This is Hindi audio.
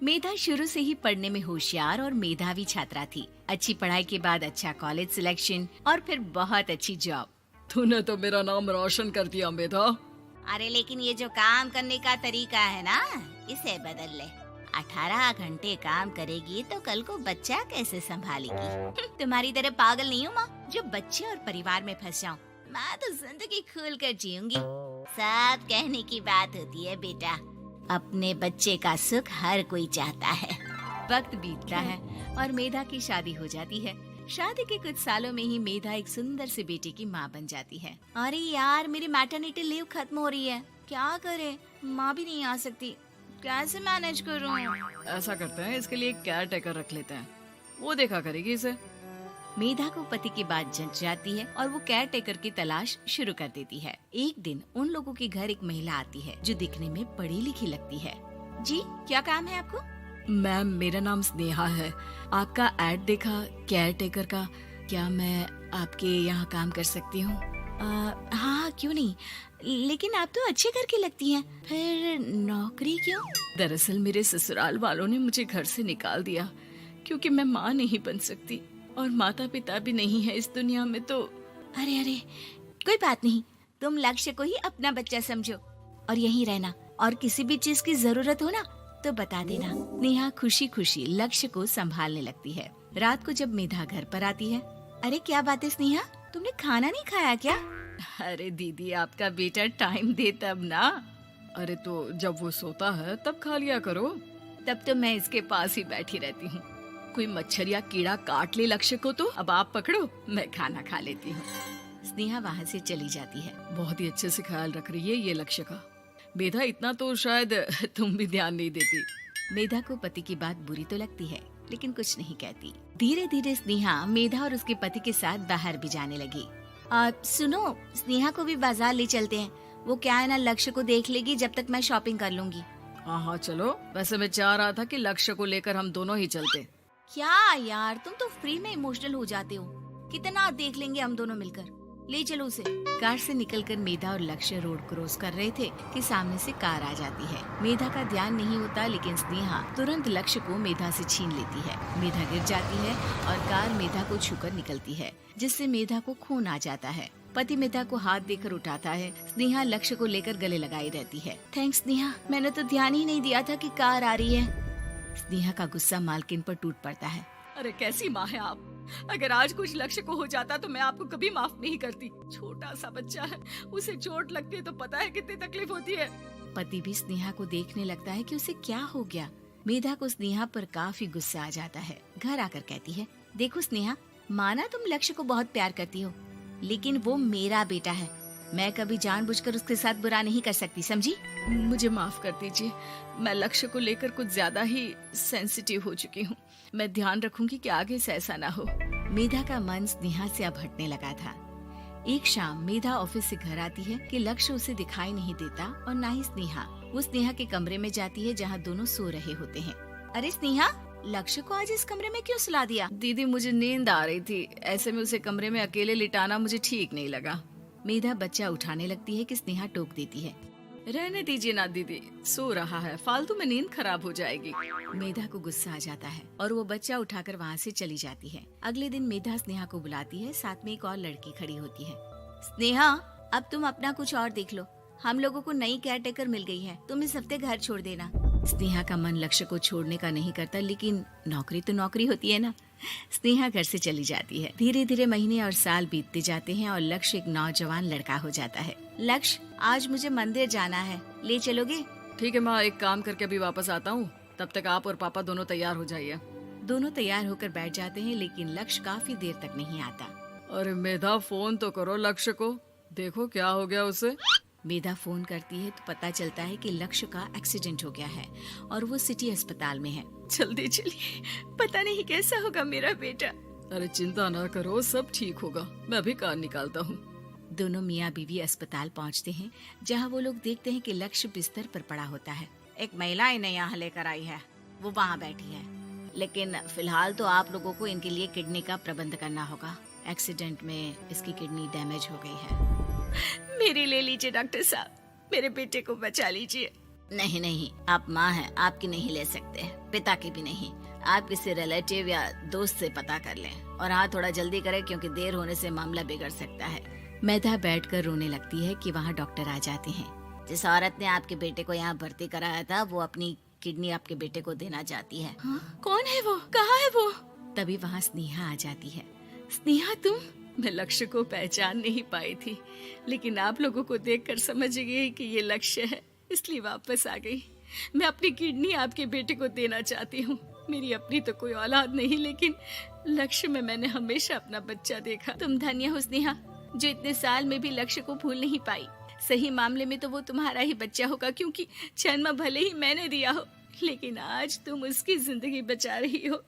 मेधा शुरू से ही पढ़ने में होशियार और मेधावी छात्रा थी। अच्छी पढ़ाई के बाद अच्छा कॉलेज सिलेक्शन और फिर बहुत अच्छी जॉब। तूने तो मेरा नाम रोशन कर दिया मेधा। अरे लेकिन ये जो काम करने का तरीका है ना, इसे बदल ले। 18 घंटे काम करेगी तो कल को बच्चा कैसे संभालेगी? तुम्हारी तरह पागल नहीं हूँ माँ, जो बच्चे और परिवार में फंस जाऊँ। मैं तो जिंदगी खुल कर जीऊंगी। सब कहने की बात होती है बेटा, अपने बच्चे का सुख हर कोई चाहता है। वक्त बीतता है और मेधा की शादी हो जाती है। शादी के कुछ सालों में ही मेधा एक सुंदर से बेटे की माँ बन जाती है। अरे यार, मेरी मैटरनिटी लीव खत्म हो रही है, क्या करे? माँ भी नहीं आ सकती, कैसे मैनेज करूँ? ऐसा करते हैं, इसके लिए एक केयर टेकर रख लेते हैं, वो देखा करेगी इसे। मेधा को पति की बात जंच जाती है और वो केयर टेकर की तलाश शुरू कर देती है। एक दिन उन लोगों के घर एक महिला आती है जो दिखने में पढ़ी लिखी लगती है। जी, क्या काम है आपको? मैम, मेरा नाम स्नेहा है। आपका एड देखा केयर टेकर का, क्या मैं आपके यहाँ काम कर सकती हूँ? हाँ, क्यों नहीं, लेकिन आप तो अच्छे घर की लगती हैं, फिर नौकरी क्यों? दरअसल मेरे ससुराल वालों ने मुझे घर से निकाल दिया क्योंकि मैं माँ नहीं बन सकती और माता पिता भी नहीं है इस दुनिया में। तो अरे कोई बात नहीं, तुम लक्ष्य को ही अपना बच्चा समझो और यहीं रहना, और किसी भी चीज की जरूरत हो ना तो बता देना। नेहा खुशी खुशी लक्ष्य को संभालने लगती है। रात को जब मेधा घर पर आती है, अरे क्या बात है स्नेहा, तुमने खाना नहीं खाया क्या? अरे दीदी, आपका बेटा टाइम दे तब ना। अरे तो जब वो सोता है तब खा लिया करो। तब तो मैं इसके पास ही बैठी रहती हूँ। कोई मच्छर या कीड़ा काट ले लक्ष्य को तो अब आप पकड़ो, मैं खाना खा लेती हूँ। स्नेहा वहाँ से चली जाती है। बहुत ही अच्छे से ख्याल रख रही है ये लक्ष्य का। मेधा, इतना तो शायद तुम भी ध्यान नहीं देती। मेधा को पति की बात बुरी तो लगती है, लेकिन कुछ नहीं कहती। धीरे धीरे स्नेहा मेधा और उसके पति के साथ बाहर भी जाने लगी। सुनो, स्नेहा को भी बाजार ले चलते हैं। वो क्या है ना, लक्ष्य को देख लेगी जब तक मैं शॉपिंग कर लूंगी। हाँ चलो, वैसे मैं चाह रहा था कि लक्ष्य को लेकर हम दोनों ही चलते। क्या यार, तुम तो फ्री में इमोशनल हो जाते हो। कितना देख लेंगे हम दोनों मिलकर, ले चलो उसे। कार से निकलकर मेधा और लक्ष्य रोड क्रॉस कर रहे थे कि सामने से कार आ जाती है। मेधा का ध्यान नहीं होता, लेकिन स्नेहा तुरंत लक्ष्य को मेधा से छीन लेती है। मेधा गिर जाती है और कार मेधा को छूकर निकलती है, जिससे मेधा को खून आ जाता है। पति मेधा को हाथ देकर उठाता है। स्नेहा लक्ष्य को लेकर गले लगाई रहती है। थैंक्स स्नेहा, मैंने तो ध्यान ही नहीं दिया था कि कार आ रही है। स्नेहा का गुस्सा मालकिन पर टूट पड़ता है। अरे कैसी माँ है आप, अगर आज कुछ लक्ष्य को हो जाता तो मैं आपको कभी माफ नहीं करती। छोटा सा बच्चा है, उसे चोट लगती है तो पता है कितनी तकलीफ होती है। पति भी स्नेहा को देखने लगता है कि उसे क्या हो गया। मेधा को स्नेहा पर काफी गुस्सा आ जाता है। घर आकर कहती है, देखो स्नेहा, माना तुम लक्ष्य को बहुत प्यार करती हो, लेकिन वो मेरा बेटा है। मैं कभी जानबूझकर उसके साथ बुरा नहीं कर सकती, समझी? मुझे माफ कर दीजिए, मैं लक्ष्य को लेकर कुछ ज्यादा ही सेंसिटिव हो चुकी हूँ। मैं ध्यान रखूंगी कि आगे से ऐसा ना हो। मेधा का मन स्नेहा से अब हटने लगा था। एक शाम मेधा ऑफिस से घर आती है कि लक्ष्य उसे दिखाई नहीं देता और न ही स्नेहा। वो स्नेहा के कमरे में जाती है जहाँ दोनों सो रहे होते हैं। अरे स्नेहा, लक्ष्य को आज इस कमरे में क्यों सुला दिया? दीदी, मुझे नींद आ रही थी, ऐसे में उसे कमरे में अकेले लिटाना मुझे ठीक नहीं लगा। मेधा बच्चा उठाने लगती है कि स्नेहा टोक देती है। रहने दीजिए ना दीदी, सो रहा है, फालतू में नींद खराब हो जाएगी। मेधा को गुस्सा आ जाता है और वो बच्चा उठाकर वहाँ से चली जाती है। अगले दिन मेधा स्नेहा को बुलाती है, साथ में एक और लड़की खड़ी होती है। स्नेहा, अब तुम अपना कुछ और देख लो, हम लोगों को नई केयर टेकर मिल गई है, तुम इस हफ्ते घर छोड़ देना। स्नेहा का मन लक्ष्य को छोड़ने का नहीं करता, लेकिन नौकरी तो नौकरी होती है ना। स्नेहा घर से चली जाती है। धीरे धीरे महीने और साल बीतते जाते हैं और लक्ष्य एक नौजवान लड़का हो जाता है। लक्ष्य, आज मुझे मंदिर जाना है, ले चलोगे? ठीक है माँ, एक काम करके अभी वापस आता हूँ, तब तक आप और पापा दोनों तैयार हो जाइए। दोनों तैयार होकर बैठ जाते हैं, लेकिन लक्ष्य काफी देर तक नहीं आता। अरे मेधा, फोन तो करो लक्ष्य को, देखो क्या हो गया उसे। मेधा फोन करती है तो पता चलता है कि लक्ष्य का एक्सीडेंट हो गया है और वो सिटी अस्पताल में है। जल्दी चलिए, पता नहीं कैसा होगा मेरा बेटा। अरे चिंता ना करो, सब ठीक होगा, मैं अभी कार निकालता हूँ। दोनों मियाँ बीवी अस्पताल पहुँचते हैं, जहाँ वो लोग देखते हैं कि लक्ष्य बिस्तर पर पड़ा होता है। एक महिला इन्हें यहाँ लेकर आई है, वो वहाँ बैठी है, लेकिन फिलहाल तो आप लोगों को इनके लिए किडनी का प्रबंध करना होगा। एक्सीडेंट में इसकी किडनी डैमेज हो गई है। मेरी ले लीजिए डॉक्टर साहब, मेरे बेटे को बचा लीजिए। नहीं नहीं, आप माँ हैं, आपकी नहीं ले सकते, पिता की भी नहीं। आप किसी रिलेटिव या दोस्त से पता कर लें और हाँ थोड़ा जल्दी करें क्योंकि देर होने से मामला बिगड़ सकता है। मेधा बैठकर रोने लगती है कि वहाँ डॉक्टर आ जाते हैं। जिस औरत ने आपके बेटे को यहाँ भर्ती कराया था वो अपनी किडनी आपके बेटे को देना चाहती है। कौन है वो? कहाँ है वो? तभी वहाँ स्नेहा आ जाती है। स्नेहा तुम? मैं लक्ष्य को पहचान नहीं पाई थी, लेकिन आप लोगों को देखकर समझ गई कि ये लक्ष्य है, इसलिए वापस आ गई। मैं अपनी किडनी आपके बेटे को देना चाहती हूँ। मेरी अपनी तो कोई औलाद नहीं, लेकिन लक्ष्य में मैंने हमेशा अपना बच्चा देखा। तुम धन्य हो स्नेहा, जो इतने साल में भी लक्ष्य को भूल नहीं पाई। सही मामले में तो वो तुम्हारा ही बच्चा होगा, क्योंकि जन्म भले ही मैंने दिया हो, लेकिन आज तुम उसकी जिंदगी बचा रही हो।